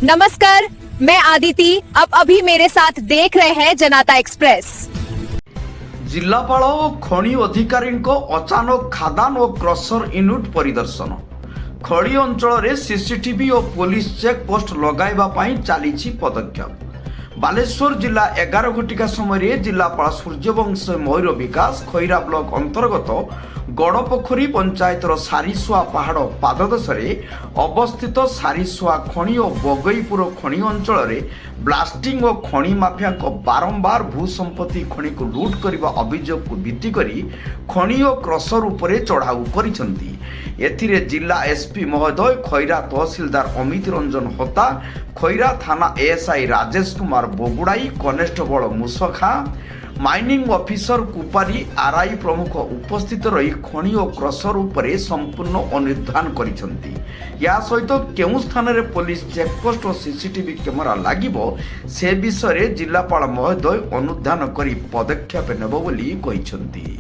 नमस्कार, मैं आदिति। अब अभी मेरे साथ देख रहे हैं जनता एक्सप्रेस। जिलापाल और खनि अधिकारी अचानक खादान और क्रसर यूनिट परिदर्शन। खड़ी अंचल में सीसीटीवी और पुलिस चेकपोस्ट लगाइबा चली पदक्षेप। बालेश्वर जिला 11 घटिका समय जिलापाल सूर्यवंश मयूर विकास खैरा ब्लॉक अंतर्गत गड़पोखरी पंचायतर सारीसुआ पहाड़ पाददेशे अवस्थित सारीसुआ खनि और बगईपुर खनि अंचल में ब्लास्टिंग और खनि माफिया बारंबार भूसंपत्ति खनि को लुट करने अभियोग को भित्ति करी खनि और क्रसर उपरे चढ़ाऊ करिसेंती। एथिरे जिला एसपी महोदय, खैरा तहसीलदार अमित रंजन होता, खैरा थाना ASI Rajesh Kumar Bogudai, constable Muskha, mining officer Kupari, RI प्रमुख उपस्थित रही खनि और क्रसर उपरे संपूर्ण अनुधान करिसेंती। या सहित केउं स्थान रे पुलिस चेकपोस्ट और सीसीटीवी कैमेरा लागिबो से विषय जिलापाल महोदय अनुधान करी पदक्षेप नेब बोली कहिसेंती।